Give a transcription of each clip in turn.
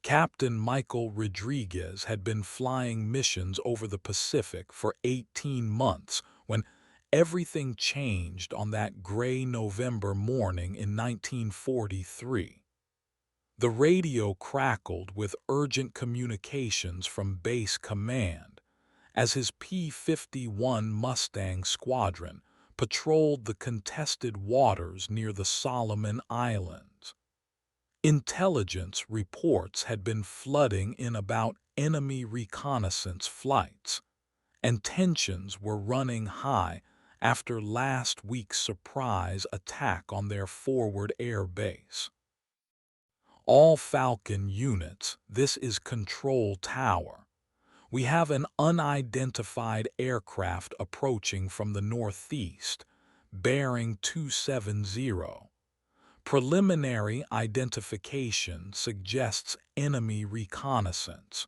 Captain Michael Rodriguez had been flying missions over the Pacific for 18 months when everything changed on that gray November morning in 1943. The radio crackled with urgent communications from Base Command as his P-51 Mustang Squadron patrolled the contested waters near the Solomon Islands. Intelligence reports had been flooding in about enemy reconnaissance flights, and tensions were running high after last week's surprise attack on their forward air base. All Falcon units, this is Control Tower. We have an unidentified aircraft approaching from the northeast, bearing 270. Preliminary identification suggests enemy reconnaissance.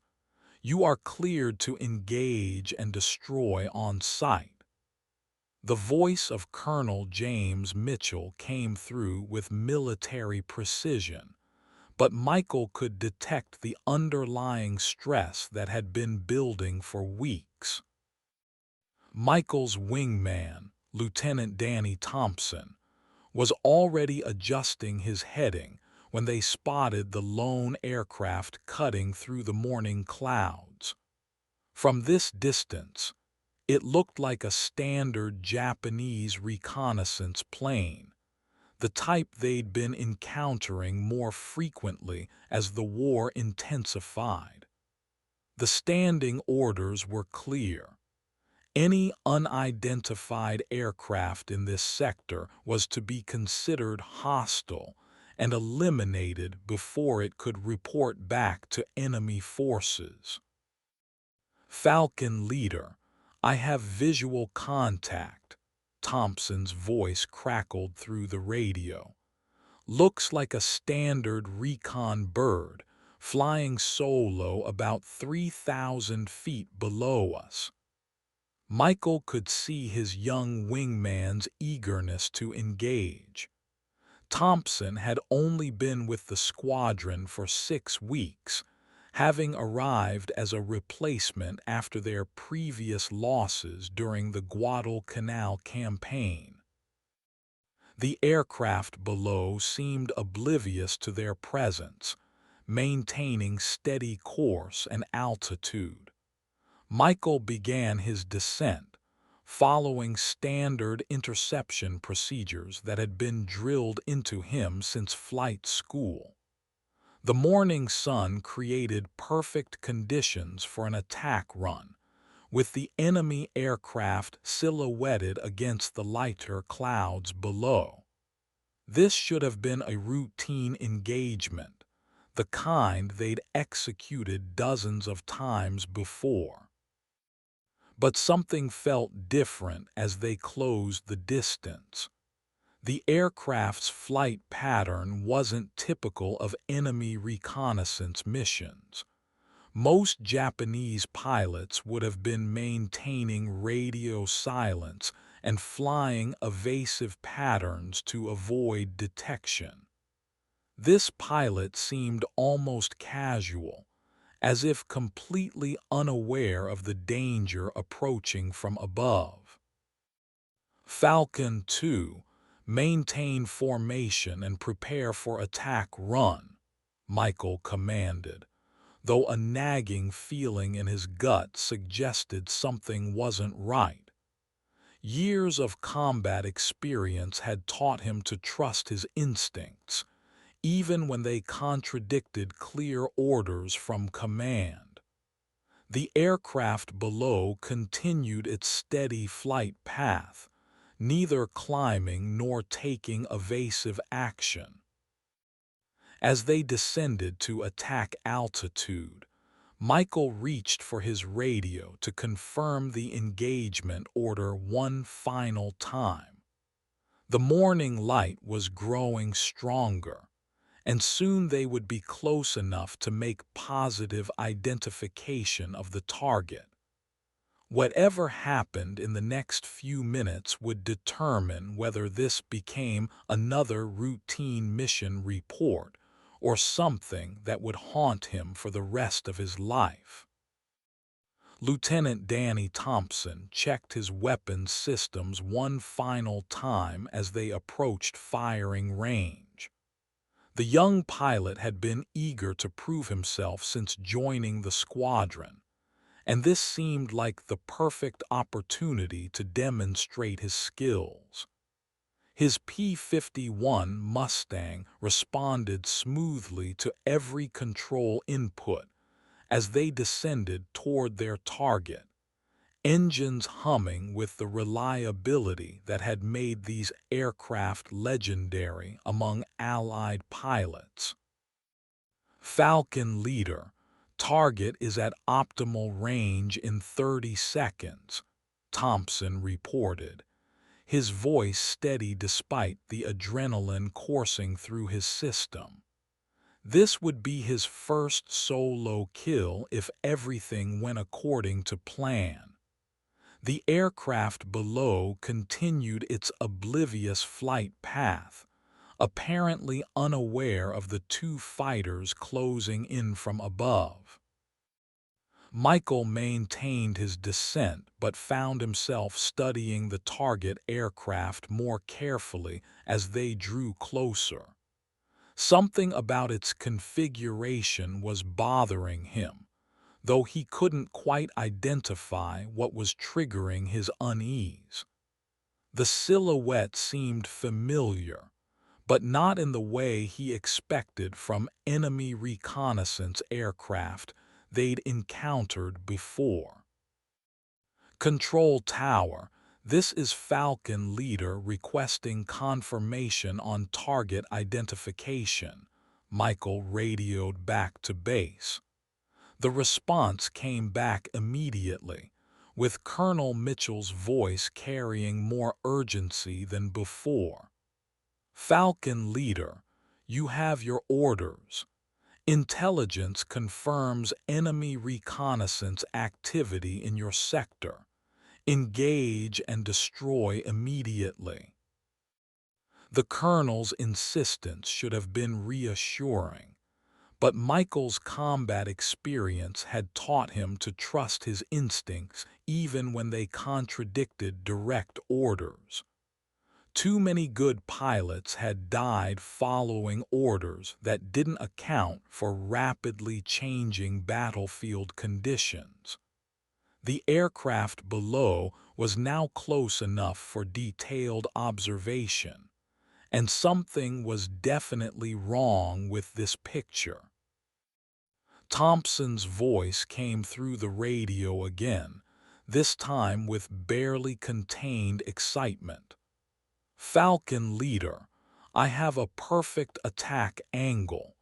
You are cleared to engage and destroy on sight. The voice of Colonel James Mitchell came through with military precision, but Michael could detect the underlying stress that had been building for weeks. Michael's wingman, Lieutenant Danny Thompson, was already adjusting his heading when they spotted the lone aircraft cutting through the morning clouds. From this distance, it looked like a standard Japanese reconnaissance plane, the type they'd been encountering more frequently as the war intensified. The standing orders were clear. Any unidentified aircraft in this sector was to be considered hostile and eliminated before it could report back to enemy forces. Falcon Leader, I have visual contact. Thompson's voice crackled through the radio. Looks like a standard recon bird, flying solo about 3,000 feet below us. Michael could see his young wingman's eagerness to engage. Thompson had only been with the squadron for 6 weeks, having arrived as a replacement after their previous losses during the Guadalcanal campaign. The aircraft below seemed oblivious to their presence, maintaining steady course and altitude. Michael began his descent, following standard interception procedures that had been drilled into him since flight school. The morning sun created perfect conditions for an attack run, with the enemy aircraft silhouetted against the lighter clouds below. This should have been a routine engagement, the kind they'd executed dozens of times before. But something felt different as they closed the distance. The aircraft's flight pattern wasn't typical of enemy reconnaissance missions. Most Japanese pilots would have been maintaining radio silence and flying evasive patterns to avoid detection. This pilot seemed almost casual, as if completely unaware of the danger approaching from above. Falcon 2, maintain formation and prepare for attack run, Michael commanded, though a nagging feeling in his gut suggested something wasn't right. Years of combat experience had taught him to trust his instincts, even when they contradicted clear orders from command. The aircraft below continued its steady flight path, neither climbing nor taking evasive action. As they descended to attack altitude, Michael reached for his radio to confirm the engagement order one final time. The morning light was growing stronger, and soon they would be close enough to make positive identification of the target. Whatever happened in the next few minutes would determine whether this became another routine mission report or something that would haunt him for the rest of his life. Lieutenant Danny Thompson checked his weapons systems one final time as they approached firing range. The young pilot had been eager to prove himself since joining the squadron, and this seemed like the perfect opportunity to demonstrate his skills. His P-51 Mustang responded smoothly to every control input as they descended toward their target, engines humming with the reliability that had made these aircraft legendary among Allied pilots. Falcon leader, target is at optimal range in 30 seconds, Thompson reported, his voice steady despite the adrenaline coursing through his system. This would be his first solo kill if everything went according to plan. The aircraft below continued its oblivious flight path, apparently unaware of the two fighters closing in from above. Michael maintained his descent but found himself studying the target aircraft more carefully as they drew closer. Something about its configuration was bothering him, though he couldn't quite identify what was triggering his unease. The silhouette seemed familiar, but not in the way he expected from enemy reconnaissance aircraft they'd encountered before. Control Tower, this is Falcon leader requesting confirmation on target identification, Michael radioed back to base. The response came back immediately, with Colonel Mitchell's voice carrying more urgency than before. Falcon leader, you have your orders. Intelligence confirms enemy reconnaissance activity in your sector. Engage and destroy immediately. The colonel's insistence should have been reassuring, but Michael's combat experience had taught him to trust his instincts even when they contradicted direct orders. Too many good pilots had died following orders that didn't account for rapidly changing battlefield conditions. The aircraft below was now close enough for detailed observation, and something was definitely wrong with this picture. Thompson's voice came through the radio again, this time with barely contained excitement. Falcon leader, I have a perfect attack angle,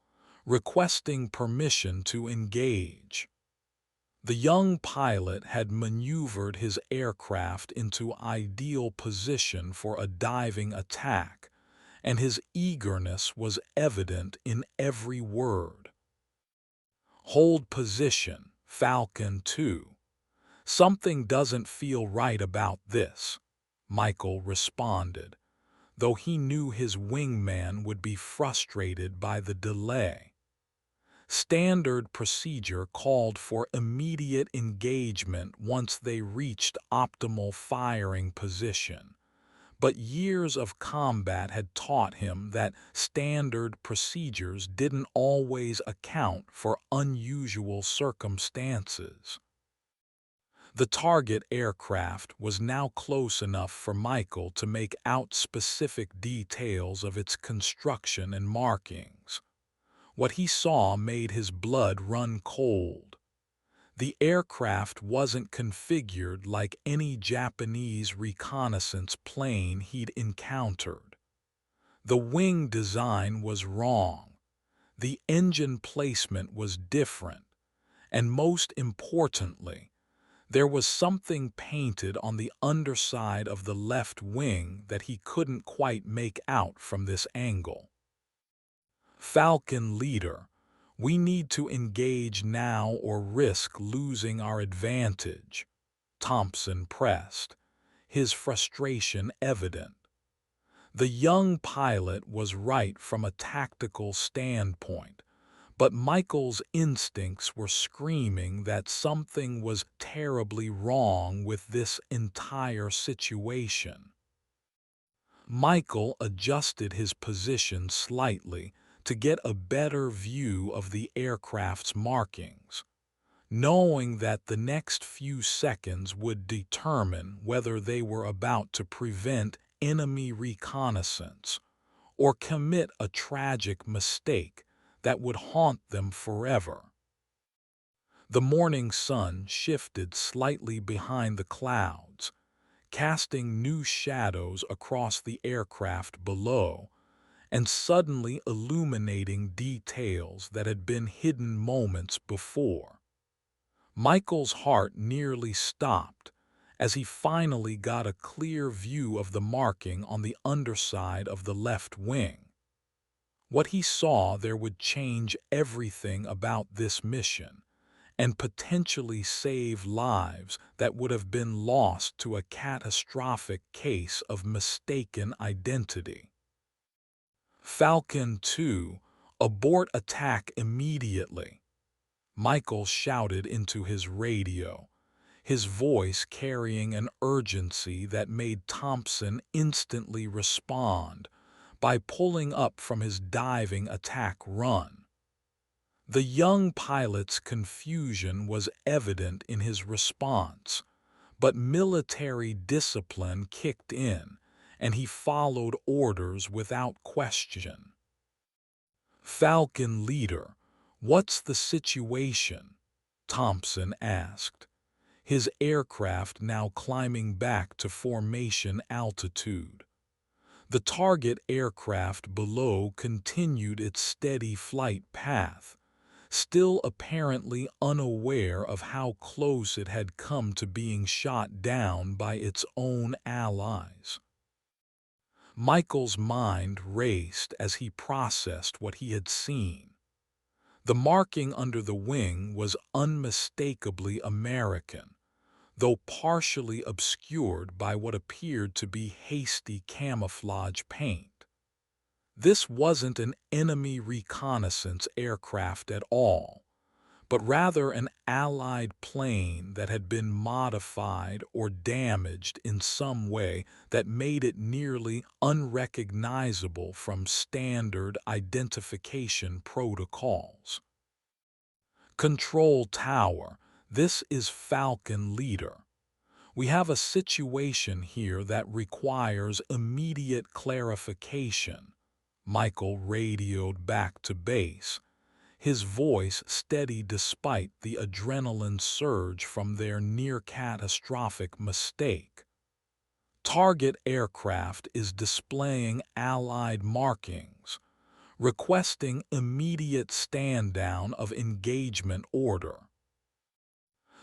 requesting permission to engage. The young pilot had maneuvered his aircraft into ideal position for a diving attack, and his eagerness was evident in every word. Hold position, Falcon 2. Something doesn't feel right about this, Michael responded, though he knew his wingman would be frustrated by the delay. Standard procedure called for immediate engagement once they reached optimal firing position, but years of combat had taught him that standard procedures didn't always account for unusual circumstances. The target aircraft was now close enough for Michael to make out specific details of its construction and markings. What he saw made his blood run cold. The aircraft wasn't configured like any Japanese reconnaissance plane he'd encountered. The wing design was wrong, the engine placement was different, and most importantly, there was something painted on the underside of the left wing that he couldn't quite make out from this angle. Falcon leader, we need to engage now or risk losing our advantage, Thompson pressed, his frustration evident. The young pilot was right from a tactical standpoint, but Michael's instincts were screaming that something was terribly wrong with this entire situation. Michael adjusted his position slightly to get a better view of the aircraft's markings, knowing that the next few seconds would determine whether they were about to prevent enemy reconnaissance or commit a tragic mistake that would haunt them forever. The morning sun shifted slightly behind the clouds, casting new shadows across the aircraft below and suddenly illuminating details that had been hidden moments before. Michael's heart nearly stopped as he finally got a clear view of the marking on the underside of the left wing. What he saw there would change everything about this mission and potentially save lives that would have been lost to a catastrophic case of mistaken identity. Falcon 2, abort attack immediately, Michael shouted into his radio, his voice carrying an urgency that made Thompson instantly respond by pulling up from his diving attack run. The young pilot's confusion was evident in his response, but military discipline kicked in, and he followed orders without question. "Falcon leader, what's the situation?" Thompson asked, his aircraft now climbing back to formation altitude. The target aircraft below continued its steady flight path, still apparently unaware of how close it had come to being shot down by its own allies. Michael's mind raced as he processed what he had seen. The marking under the wing was unmistakably American, though partially obscured by what appeared to be hasty camouflage paint. This wasn't an enemy reconnaissance aircraft at all, but rather an Allied plane that had been modified or damaged in some way that made it nearly unrecognizable from standard identification protocols. "Control Tower, this is Falcon Leader. We have a situation here that requires immediate clarification," Michael radioed back to base, his voice steady despite the adrenaline surge from their near-catastrophic mistake. "Target aircraft is displaying Allied markings, requesting immediate stand-down of engagement order."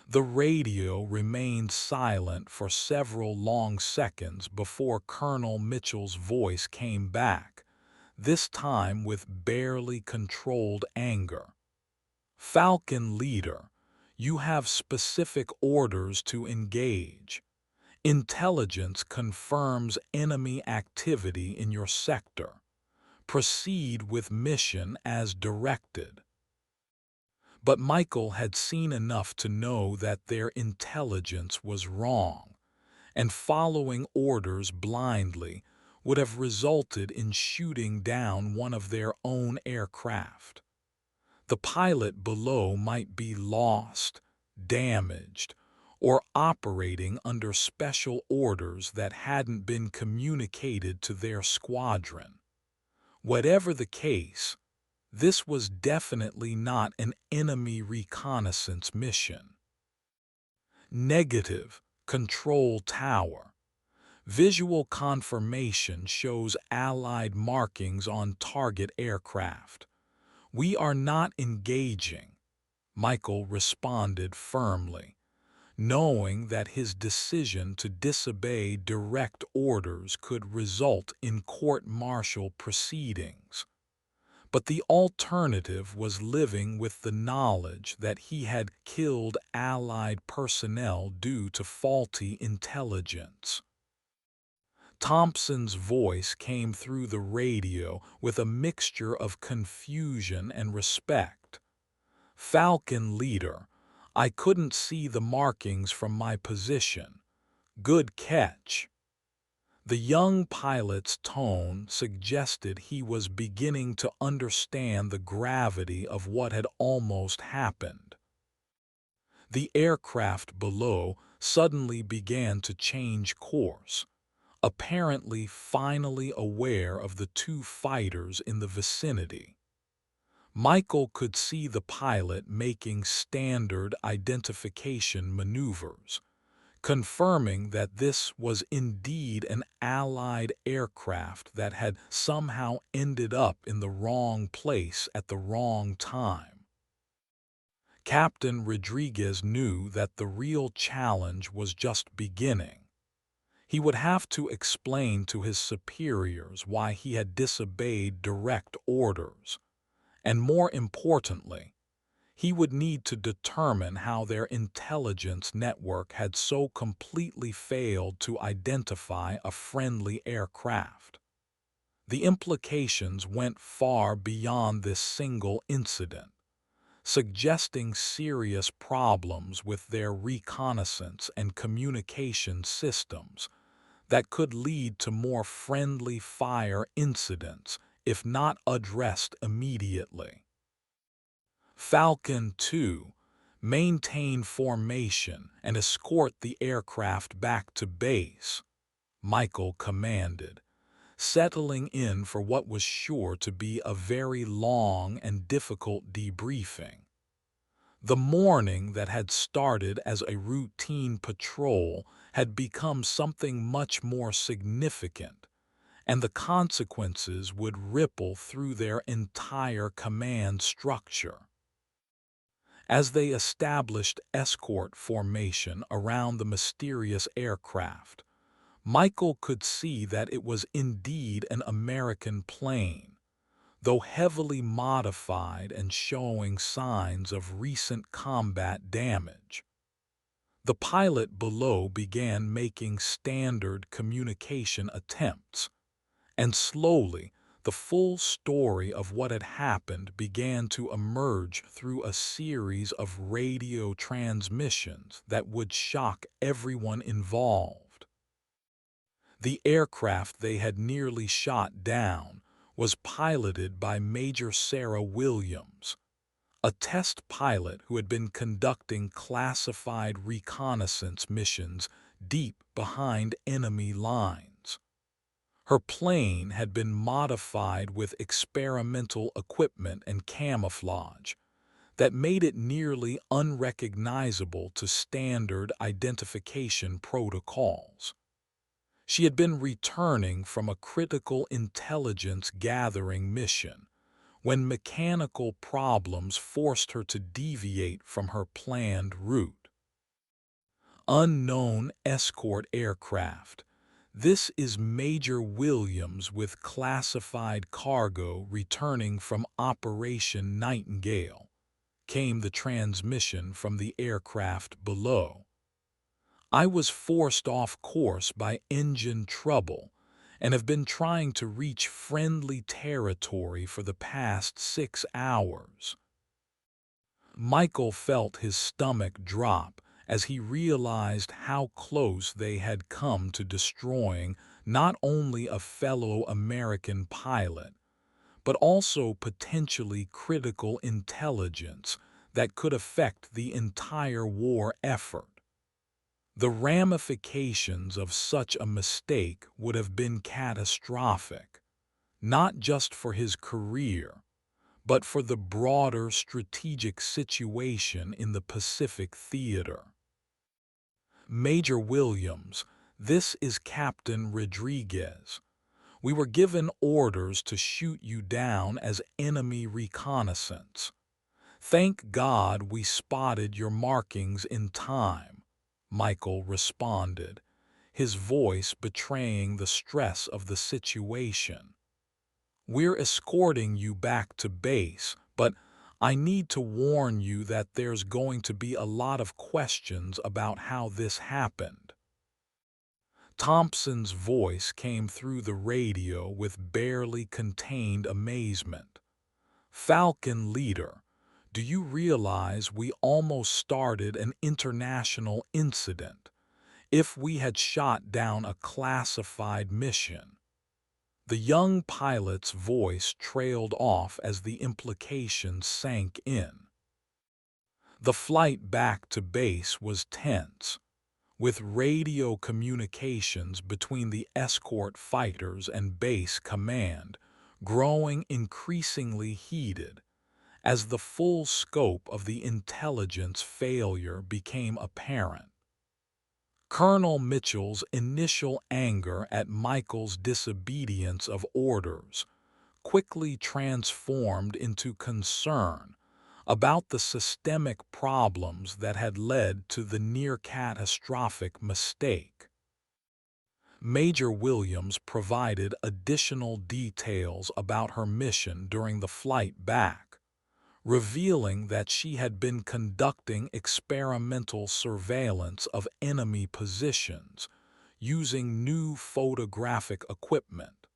The radio remained silent for several long seconds before Colonel Mitchell's voice came back, this time with barely controlled anger. "Falcon leader, you have specific orders to engage. Intelligence confirms enemy activity in your sector. Proceed with mission as directed." But Michael had seen enough to know that their intelligence was wrong, and following orders blindly would have resulted in shooting down one of their own aircraft. The pilot below might be lost, damaged, or operating under special orders that hadn't been communicated to their squadron. Whatever the case, this was definitely not an enemy reconnaissance mission. Negative, Control Tower. Visual confirmation shows Allied markings on target aircraft. We are not engaging, Michael responded firmly, knowing that his decision to disobey direct orders could result in court-martial proceedings. But the alternative was living with the knowledge that he had killed Allied personnel due to faulty intelligence. Thompson's voice came through the radio with a mixture of confusion and respect. "Falcon leader, I couldn't see the markings from my position. Good catch." The young pilot's tone suggested he was beginning to understand the gravity of what had almost happened. The aircraft below suddenly began to change course, apparently finally aware of the two fighters in the vicinity. Michael could see the pilot making standard identification maneuvers, confirming that this was indeed an Allied aircraft that had somehow ended up in the wrong place at the wrong time. Captain Rodriguez knew that the real challenge was just beginning. He would have to explain to his superiors why he had disobeyed direct orders, and more importantly, he would need to determine how their intelligence network had so completely failed to identify a friendly aircraft. The implications went far beyond this single incident, suggesting serious problems with their reconnaissance and communication systems that could lead to more friendly fire incidents if not addressed immediately. Falcon 2, maintain formation and escort the aircraft back to base, Michael commanded, settling in for what was sure to be a very long and difficult debriefing. The morning that had started as a routine patrol had become something much more significant, and the consequences would ripple through their entire command structure. As they established escort formation around the mysterious aircraft, Michael could see that it was indeed an American plane, though heavily modified and showing signs of recent combat damage. The pilot below began making standard communication attempts, and slowly the full story of what had happened began to emerge through a series of radio transmissions that would shock everyone involved. The aircraft they had nearly shot down was piloted by Major Sarah Williams, a test pilot who had been conducting classified reconnaissance missions deep behind enemy lines. Her plane had been modified with experimental equipment and camouflage that made it nearly unrecognizable to standard identification protocols. She had been returning from a critical intelligence gathering mission when mechanical problems forced her to deviate from her planned route. Unknown escort aircraft. This is Major Williams with classified cargo returning from Operation Nightingale, came the transmission from the aircraft below. I was forced off course by engine trouble and have been trying to reach friendly territory for the past 6 hours. Michael felt his stomach drop as he realized how close they had come to destroying not only a fellow American pilot, but also potentially critical intelligence that could affect the entire war effort. The ramifications of such a mistake would have been catastrophic, not just for his career, but for the broader strategic situation in the Pacific Theater. Major Williams, this is Captain Rodriguez. We were given orders to shoot you down as enemy reconnaissance. Thank God we spotted your markings in time, Michael responded, his voice betraying the stress of the situation. We're escorting you back to base, but I need to warn you that there's going to be a lot of questions about how this happened. Thompson's voice came through the radio with barely contained amazement. "Falcon Leader, do you realize we almost started an international incident if we had shot down a classified mission?" The young pilot's voice trailed off as the implications sank in. The flight back to base was tense, with radio communications between the escort fighters and base command growing increasingly heated as the full scope of the intelligence failure became apparent. Colonel Mitchell's initial anger at Michael's disobedience of orders quickly transformed into concern about the systemic problems that had led to the near-catastrophic mistake. Major Williams provided additional details about her mission during the flight back, revealing that she had been conducting experimental surveillance of enemy positions using new photographic equipment.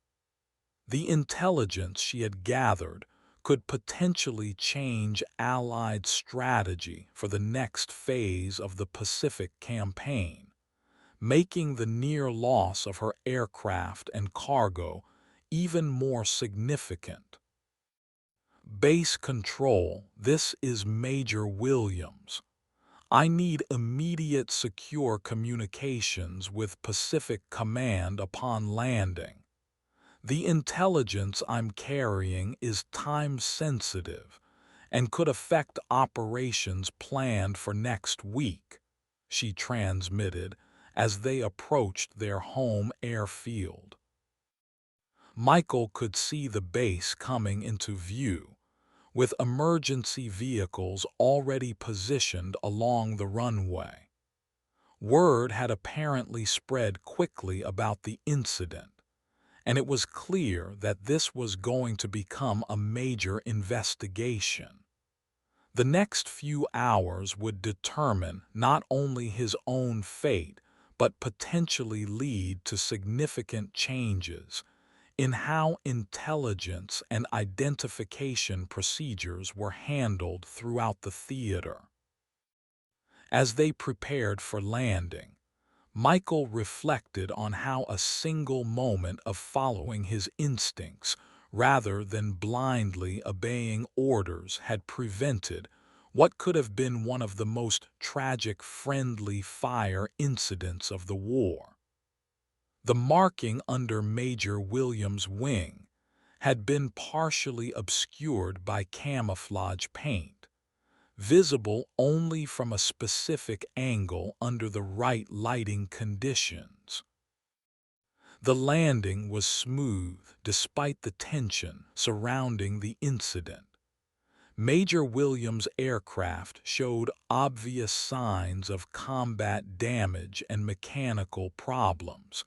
The intelligence she had gathered could potentially change Allied strategy for the next phase of the Pacific campaign, making the near loss of her aircraft and cargo even more significant. "Base Control, this is Major Williams. I need immediate secure communications with Pacific Command upon landing. The intelligence I'm carrying is time-sensitive and could affect operations planned for next week," she transmitted as they approached their home airfield. Michael could see the base coming into view, with emergency vehicles already positioned along the runway. Word had apparently spread quickly about the incident, and it was clear that this was going to become a major investigation. The next few hours would determine not only his own fate, but potentially lead to significant changes in how intelligence and identification procedures were handled throughout the theater. As they prepared for landing, Michael reflected on how a single moment of following his instincts rather than blindly obeying orders had prevented what could have been one of the most tragic friendly fire incidents of the war. The marking under Major Williams' wing had been partially obscured by camouflage paint, visible only from a specific angle under the right lighting conditions. The landing was smooth despite the tension surrounding the incident. Major Williams' aircraft showed obvious signs of combat damage and mechanical problems,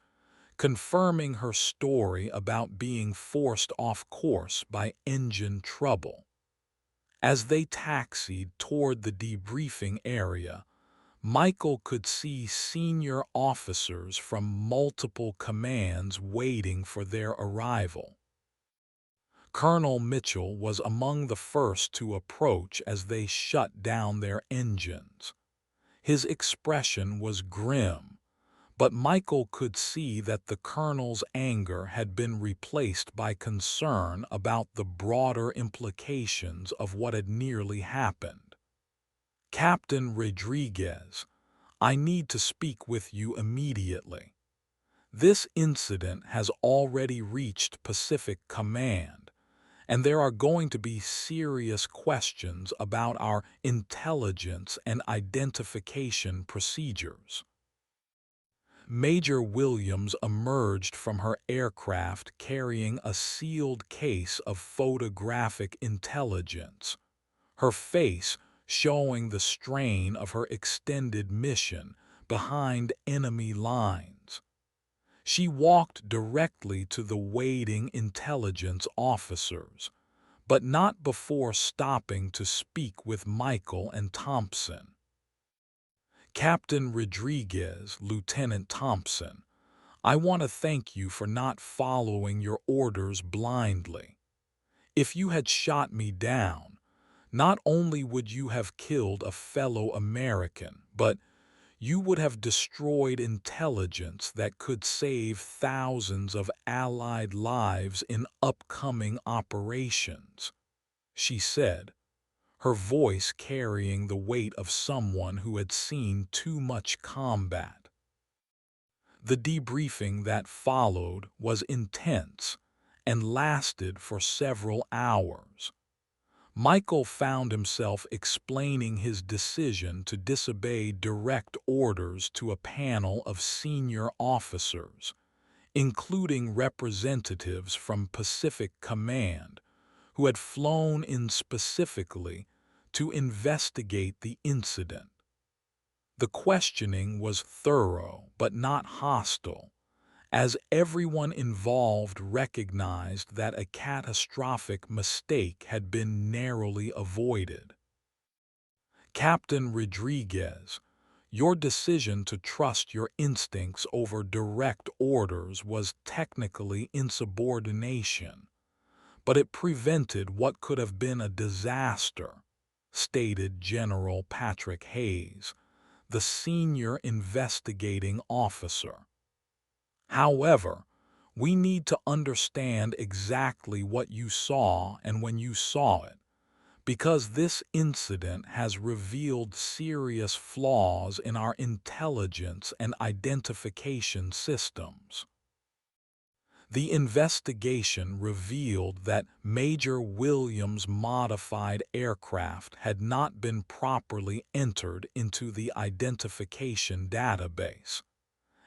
confirming her story about being forced off course by engine trouble. As they taxied toward the debriefing area, Michael could see senior officers from multiple commands waiting for their arrival. Colonel Mitchell was among the first to approach as they shut down their engines. His expression was grim, but Michael could see that the colonel's anger had been replaced by concern about the broader implications of what had nearly happened. "Captain Rodriguez, I need to speak with you immediately. This incident has already reached Pacific Command, and there are going to be serious questions about our intelligence and identification procedures." Major Williams emerged from her aircraft carrying a sealed case of photographic intelligence, her face showing the strain of her extended mission behind enemy lines. She walked directly to the waiting intelligence officers, but not before stopping to speak with Michael and Thompson. "Captain Rodriguez, Lieutenant Thompson, I want to thank you for not following your orders blindly. If you had shot me down, not only would you have killed a fellow American, but you would have destroyed intelligence that could save thousands of Allied lives in upcoming operations, she said, her voice carrying the weight of someone who had seen too much combat. The debriefing that followed was intense and lasted for several hours. Michael found himself explaining his decision to disobey direct orders to a panel of senior officers, including representatives from Pacific Command, who had flown in specifically to investigate the incident. The questioning was thorough but not hostile, as everyone involved recognized that a catastrophic mistake had been narrowly avoided. Captain Rodriguez, your decision to trust your instincts over direct orders was technically insubordination, but it prevented what could have been a disaster, stated General Patrick Hayes, the senior investigating officer. However, we need to understand exactly what you saw and when you saw it, because this incident has revealed serious flaws in our intelligence and identification systems. The investigation revealed that Major Williams' modified aircraft had not been properly entered into the identification database,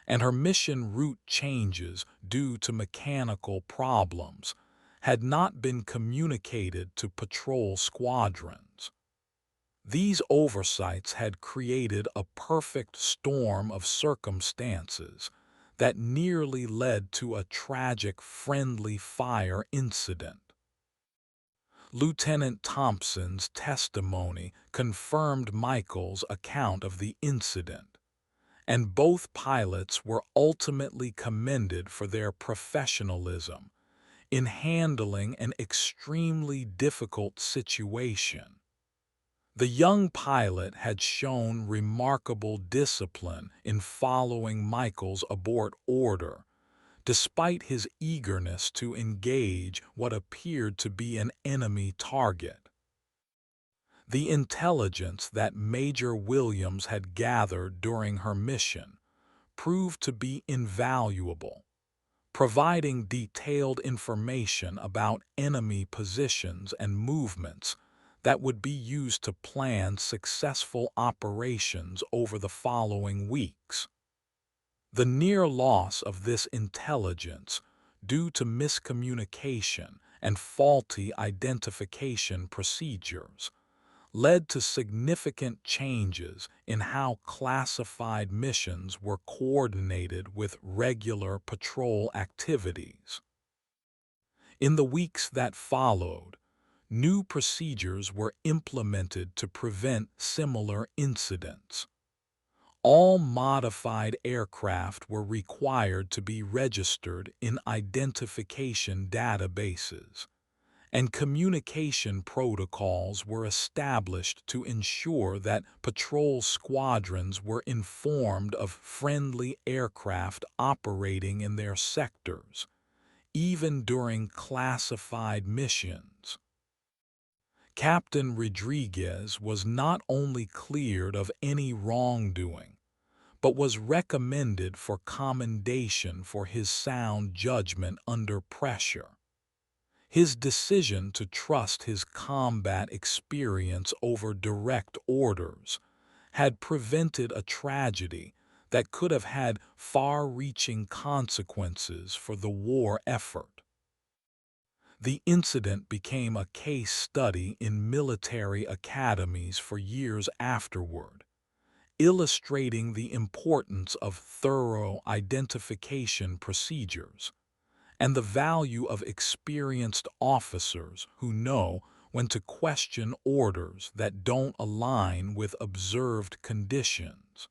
and her mission route changes due to mechanical problems had not been communicated to patrol squadrons. These oversights had created a perfect storm of circumstances that nearly led to a tragic friendly fire incident. Lieutenant Thompson's testimony confirmed Michael's account of the incident, and both pilots were ultimately commended for their professionalism in handling an extremely difficult situation. The young pilot had shown remarkable discipline in following Michael's abort order, despite his eagerness to engage what appeared to be an enemy target. The intelligence that Major Williams had gathered during her mission proved to be invaluable, providing detailed information about enemy positions and movements that would be used to plan successful operations over the following weeks. The near loss of this intelligence, due to miscommunication and faulty identification procedures, led to significant changes in how classified missions were coordinated with regular patrol activities. In the weeks that followed, new procedures were implemented to prevent similar incidents. All modified aircraft were required to be registered in identification databases, and communication protocols were established to ensure that patrol squadrons were informed of friendly aircraft operating in their sectors, even during classified missions. Captain Rodriguez was not only cleared of any wrongdoing, but was recommended for commendation for his sound judgment under pressure. His decision to trust his combat experience over direct orders had prevented a tragedy that could have had far-reaching consequences for the war effort. The incident became a case study in military academies for years afterward, illustrating the importance of thorough identification procedures and the value of experienced officers who know when to question orders that don't align with observed conditions.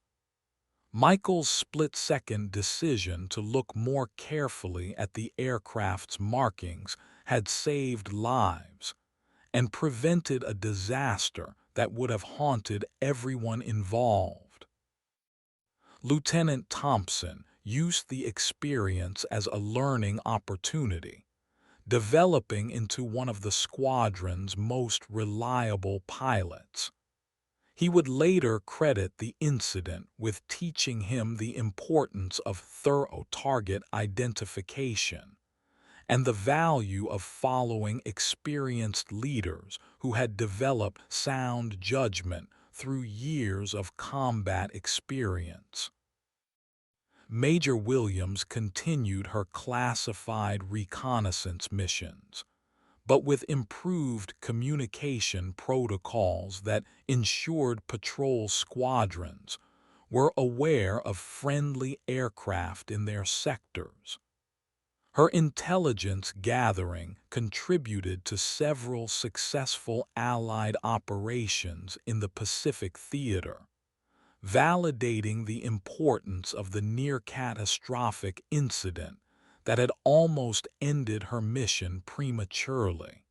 Michael's split-second decision to look more carefully at the aircraft's markings had saved lives and prevented a disaster that would have haunted everyone involved. Lieutenant Thompson used the experience as a learning opportunity, developing into one of the squadron's most reliable pilots. He would later credit the incident with teaching him the importance of thorough target identification and the value of following experienced leaders who had developed sound judgment through years of combat experience. Major Williams continued her classified reconnaissance missions, but with improved communication protocols that ensured patrol squadrons were aware of friendly aircraft in their sectors. Her intelligence gathering contributed to several successful Allied operations in the Pacific Theater, validating the importance of the near-catastrophic incident that had almost ended her mission prematurely.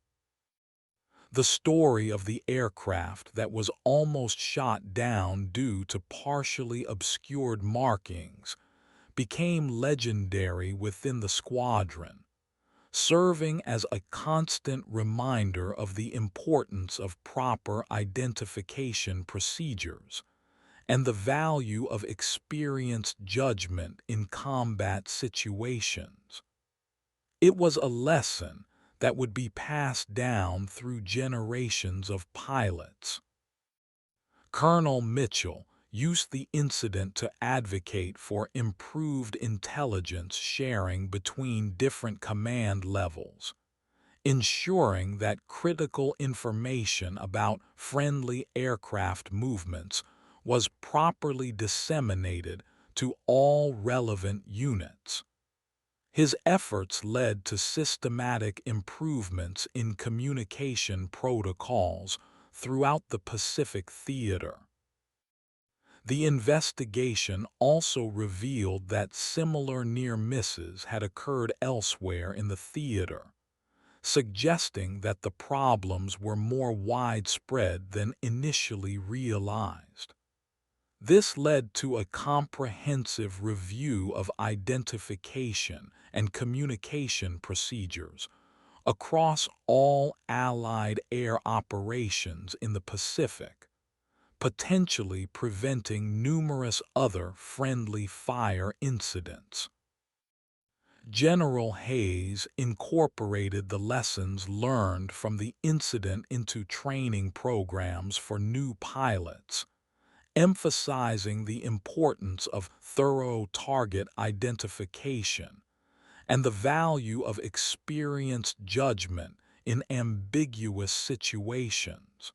The story of the aircraft that was almost shot down due to partially obscured markings became legendary within the squadron, serving as a constant reminder of the importance of proper identification procedures and the value of experienced judgment in combat situations. It was a lesson that would be passed down through generations of pilots. Colonel Mitchell used the incident to advocate for improved intelligence sharing between different command levels, ensuring that critical information about friendly aircraft movements was properly disseminated to all relevant units. His efforts led to systematic improvements in communication protocols throughout the Pacific Theater. The investigation also revealed that similar near misses had occurred elsewhere in the theater, suggesting that the problems were more widespread than initially realized. This led to a comprehensive review of identification and communication procedures across all Allied air operations in the Pacific, potentially preventing numerous other friendly fire incidents. General Hayes incorporated the lessons learned from the incident into training programs for new pilots, emphasizing the importance of thorough target identification and the value of experienced judgment in ambiguous situations.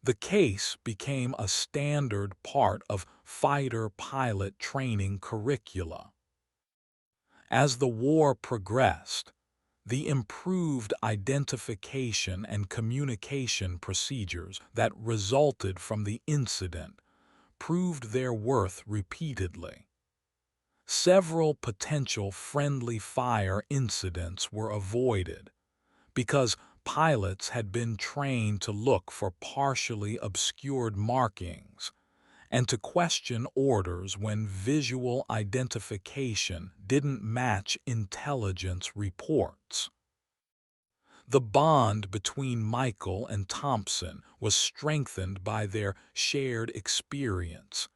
The case became a standard part of fighter pilot training curricula. As the war progressed, the improved identification and communication procedures that resulted from the incident proved their worth repeatedly. Several potential friendly fire incidents were avoided because pilots had been trained to look for partially obscured markings and to question orders when visual identification didn't match intelligence reports. The bond between Michael and Thompson was strengthened by their shared experience,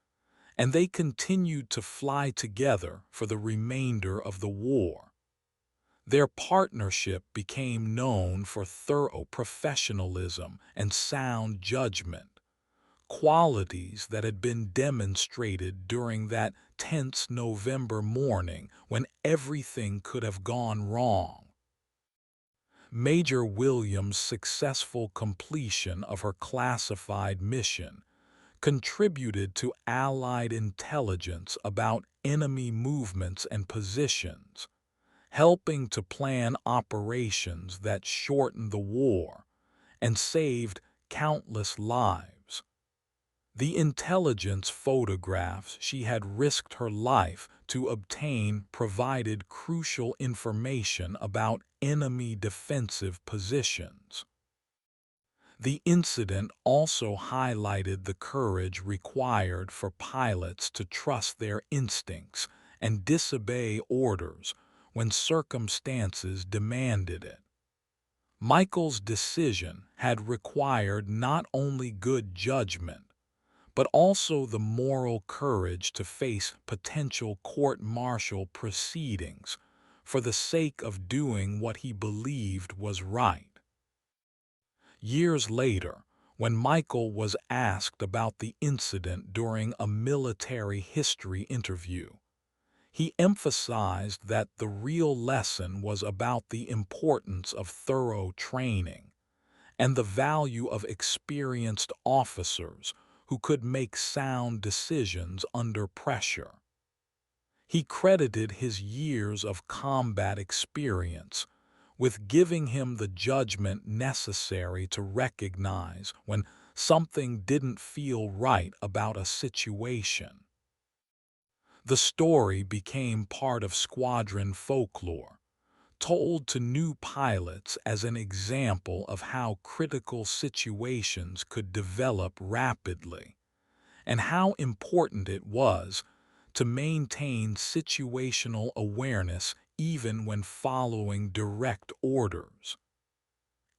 and they continued to fly together for the remainder of the war. Their partnership became known for thorough professionalism and sound judgment, qualities that had been demonstrated during that tense November morning when everything could have gone wrong. Major Williams' successful completion of her classified mission contributed to Allied intelligence about enemy movements and positions, helping to plan operations that shortened the war and saved countless lives. The intelligence photographs she had risked her life to obtain provided crucial information about enemy defensive positions. The incident also highlighted the courage required for pilots to trust their instincts and disobey orders when circumstances demanded it. Michael's decision had required not only good judgment, but also the moral courage to face potential court-martial proceedings for the sake of doing what he believed was right. Years later, when Michael was asked about the incident during a military history interview, he emphasized that the real lesson was about the importance of thorough training and the value of experienced officers who could make sound decisions under pressure. He credited his years of combat experience with giving him the judgment necessary to recognize when something didn't feel right about a situation. The story became part of Squadron folklore, told to new pilots as an example of how critical situations could develop rapidly, and how important it was to maintain situational awareness even when following direct orders.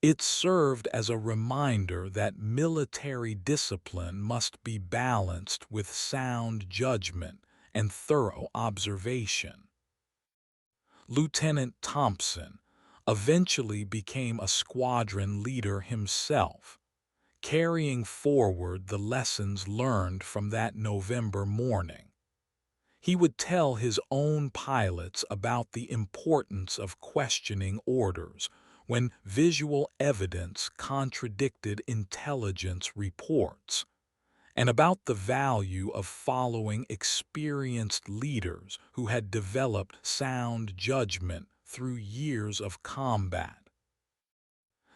It served as a reminder that military discipline must be balanced with sound judgment and thorough observation. Lieutenant Thompson eventually became a squadron leader himself, carrying forward the lessons learned from that November morning. He would tell his own pilots about the importance of questioning orders when visual evidence contradicted intelligence reports, and about the value of following experienced leaders who had developed sound judgment through years of combat.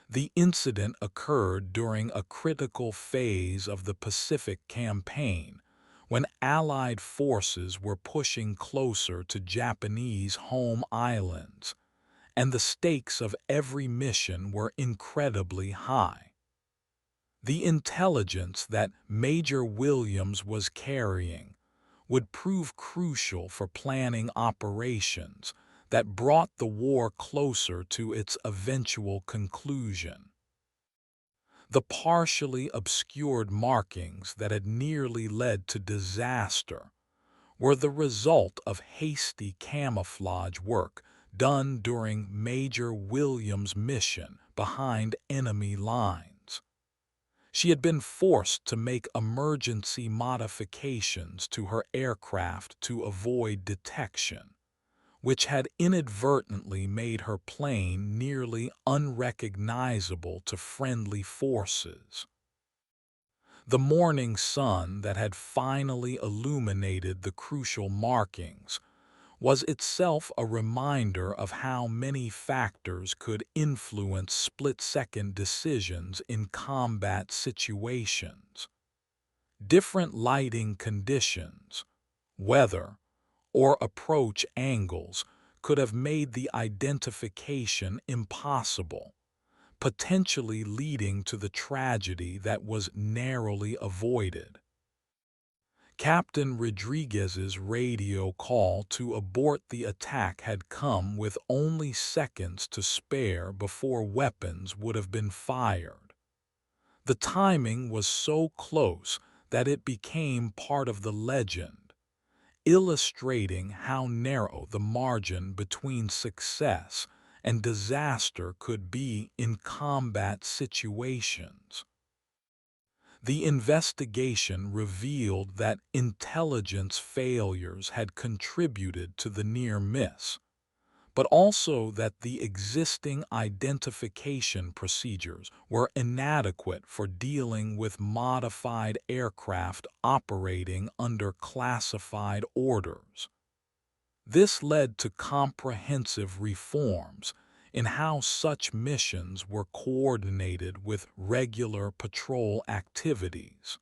The incident occurred during a critical phase of the Pacific Campaign, when Allied forces were pushing closer to Japanese home islands, and the stakes of every mission were incredibly high. The intelligence that Major Williams was carrying would prove crucial for planning operations that brought the war closer to its eventual conclusion. The partially obscured markings that had nearly led to disaster were the result of hasty camouflage work done during Major Williams' mission behind enemy lines. She had been forced to make emergency modifications to her aircraft to avoid detection, which had inadvertently made her plane nearly unrecognizable to friendly forces. The morning sun that had finally illuminated the crucial markings was itself a reminder of how many factors could influence split-second decisions in combat situations. Different lighting conditions, weather, or approach angles could have made the identification impossible, potentially leading to the tragedy that was narrowly avoided. Captain Rodriguez's radio call to abort the attack had come with only seconds to spare before weapons would have been fired. The timing was so close that it became part of the legend, illustrating how narrow the margin between success and disaster could be in combat situations. The investigation revealed that intelligence failures had contributed to the near miss, but also that the existing identification procedures were inadequate for dealing with modified aircraft operating under classified orders. This led to comprehensive reforms in how such missions were coordinated with regular patrol activities.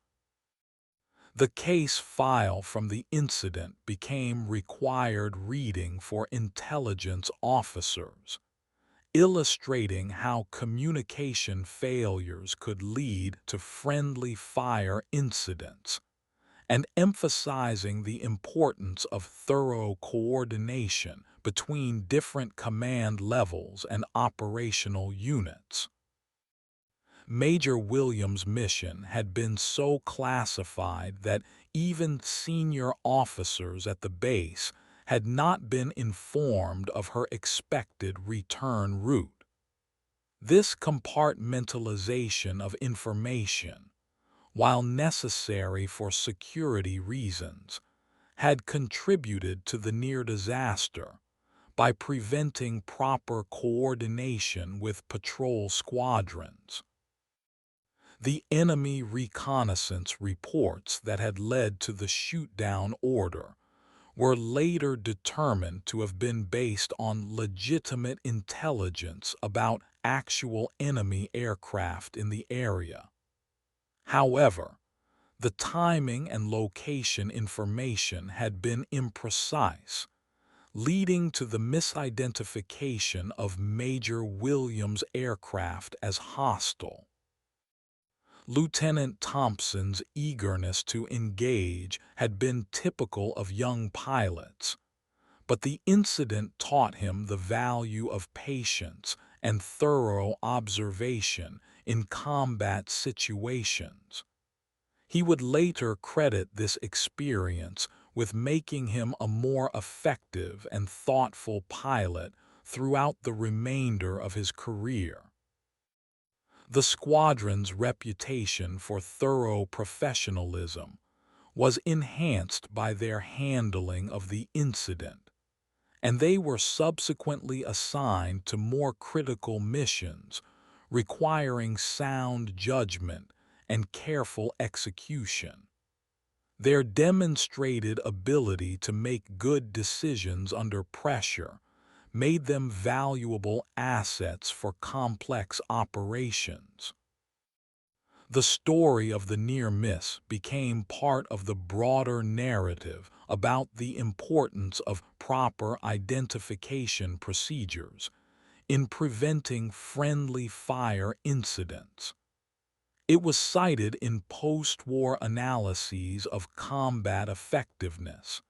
The case file from the incident became required reading for intelligence officers, illustrating how communication failures could lead to friendly fire incidents, and emphasizing the importance of thorough coordination between different command levels and operational units. Major Williams' mission had been so classified that even senior officers at the base had not been informed of her expected return route. This compartmentalization of information, while necessary for security reasons, had contributed to the near disaster by preventing proper coordination with patrol squadrons. The enemy reconnaissance reports that had led to the shoot-down order were later determined to have been based on legitimate intelligence about actual enemy aircraft in the area. However, the timing and location information had been imprecise, leading to the misidentification of Major Williams' aircraft as hostile. Lieutenant Thompson's eagerness to engage had been typical of young pilots, but the incident taught him the value of patience and thorough observation in combat situations. He would later credit this experience with making him a more effective and thoughtful pilot throughout the remainder of his career. The squadron's reputation for thorough professionalism was enhanced by their handling of the incident, and they were subsequently assigned to more critical missions requiring sound judgment and careful execution. Their demonstrated ability to make good decisions under pressure made them valuable assets for complex operations. The story of the near miss became part of the broader narrative about the importance of proper identification procedures in preventing friendly fire incidents. It was cited in post-war analyses of combat effectiveness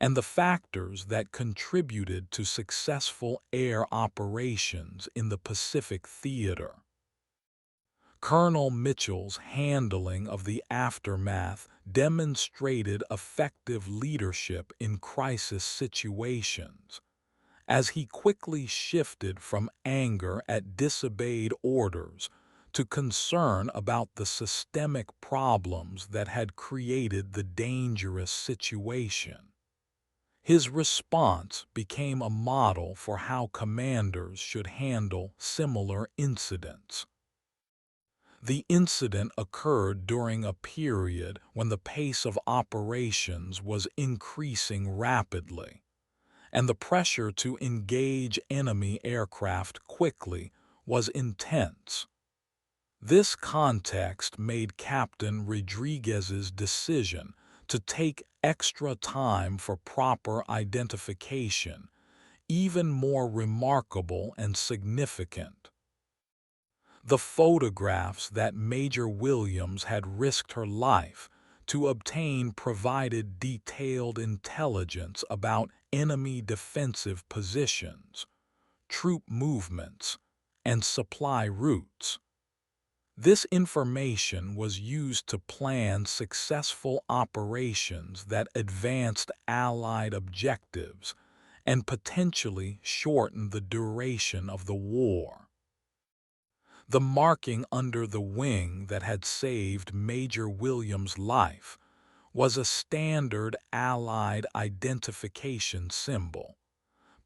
and the factors that contributed to successful air operations in the Pacific Theater. Colonel Mitchell's handling of the aftermath demonstrated effective leadership in crisis situations, as he quickly shifted from anger at disobeyed orders to concern about the systemic problems that had created the dangerous situation. His response became a model for how commanders should handle similar incidents. The incident occurred during a period when the pace of operations was increasing rapidly, and the pressure to engage enemy aircraft quickly was intense. This context made Captain Rodriguez's decision to take extra time for proper identification even more remarkable and significant. The photographs that Major Williams had risked her life to obtain provided detailed intelligence about enemy defensive positions, troop movements, and supply routes. This information was used to plan successful operations that advanced Allied objectives and potentially shortened the duration of the war. The marking under the wing that had saved Major Williams' life was a standard Allied identification symbol,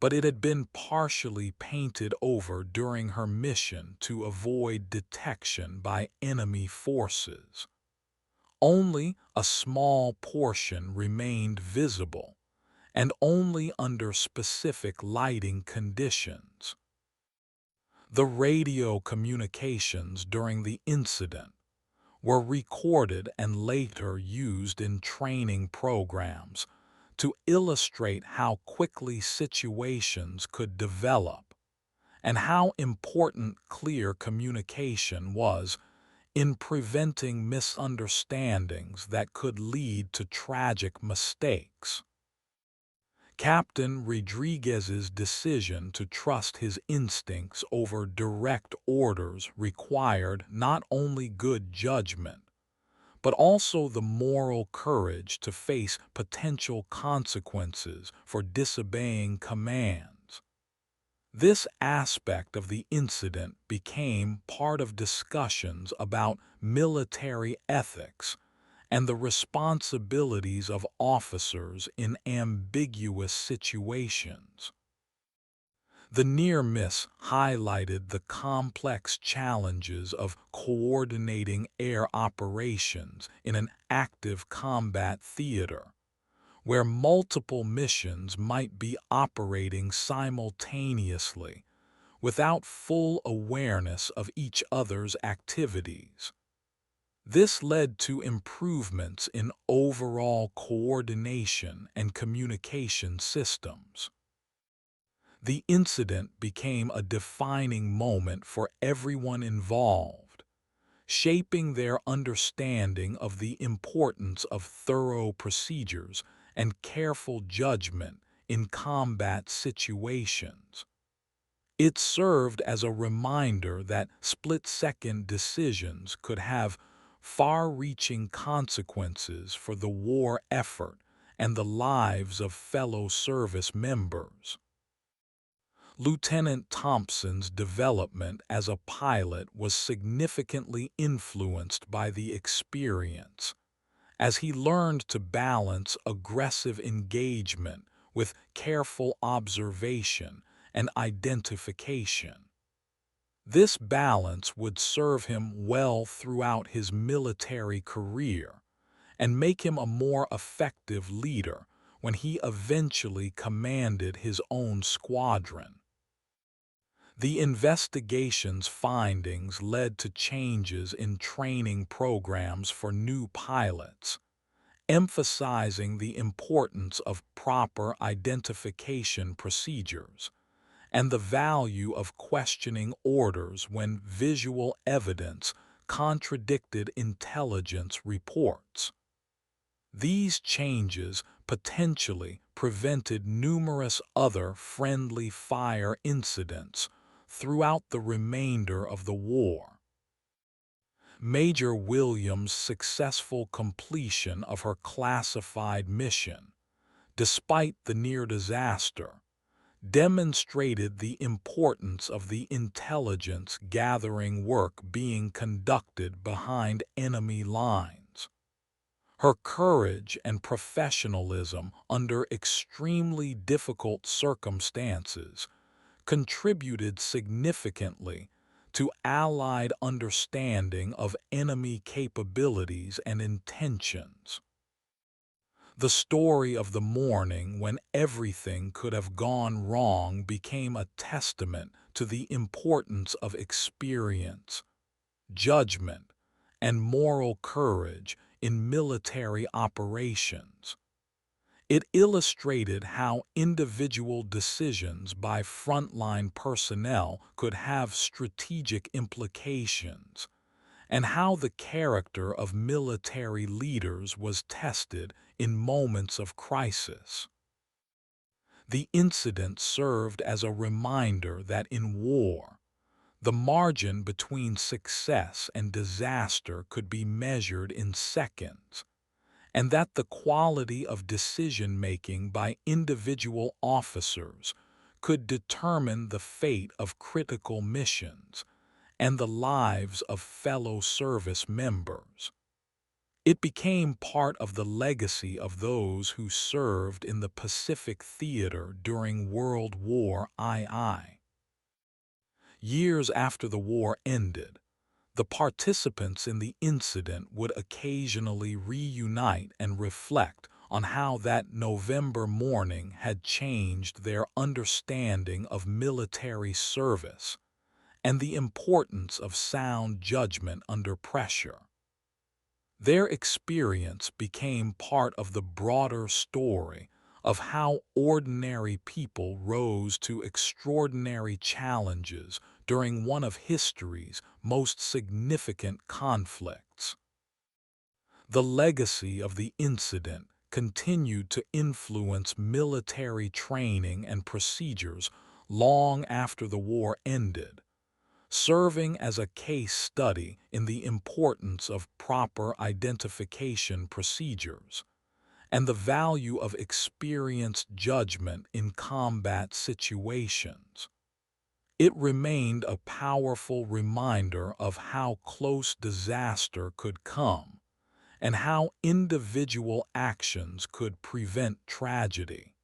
but it had been partially painted over during her mission to avoid detection by enemy forces. Only a small portion remained visible, and only under specific lighting conditions. The radio communications during the incident, were recorded and later used in training programs to illustrate how quickly situations could develop and how important clear communication was in preventing misunderstandings that could lead to tragic mistakes. Captain Rodriguez's decision to trust his instincts over direct orders required not only good judgment, but also the moral courage to face potential consequences for disobeying commands. This aspect of the incident became part of discussions about military ethics and the responsibilities of officers in ambiguous situations. The near miss highlighted the complex challenges of coordinating air operations in an active combat theater, where multiple missions might be operating simultaneously without full awareness of each other's activities. This led to improvements in overall coordination and communication systems. The incident became a defining moment for everyone involved, shaping their understanding of the importance of thorough procedures and careful judgment in combat situations. It served as a reminder that split-second decisions could have far-reaching consequences for the war effort and the lives of fellow service members. Lieutenant Thompson's development as a pilot was significantly influenced by the experience, as he learned to balance aggressive engagement with careful observation and identification. This balance would serve him well throughout his military career and make him a more effective leader when he eventually commanded his own squadron. The investigation's findings led to changes in training programs for new pilots, emphasizing the importance of proper identification procedures and the value of questioning orders when visual evidence contradicted intelligence reports. These changes potentially prevented numerous other friendly fire incidents throughout the remainder of the war. Major Williams' successful completion of her classified mission, despite the near disaster, demonstrated the importance of the intelligence gathering work being conducted behind enemy lines. Her courage and professionalism under extremely difficult circumstances contributed significantly to Allied understanding of enemy capabilities and intentions. The story of the morning when everything could have gone wrong became a testament to the importance of experience, judgment, and moral courage in military operations. It illustrated how individual decisions by frontline personnel could have strategic implications, and how the character of military leaders was tested in moments of crisis. The incident served as a reminder that in war, the margin between success and disaster could be measured in seconds, and that the quality of decision-making by individual officers could determine the fate of critical missions and the lives of fellow service members. It became part of the legacy of those who served in the Pacific Theater during World War II. Years after the war ended, the participants in the incident would occasionally reunite and reflect on how that November morning had changed their understanding of military service and the importance of sound judgment under pressure. Their experience became part of the broader story of how ordinary people rose to extraordinary challenges during one of history's most significant conflicts. The legacy of the incident continued to influence military training and procedures long after the war ended, serving as a case study in the importance of proper identification procedures and the value of experienced judgment in combat situations. It remained a powerful reminder of how close disaster could come and how individual actions could prevent tragedy.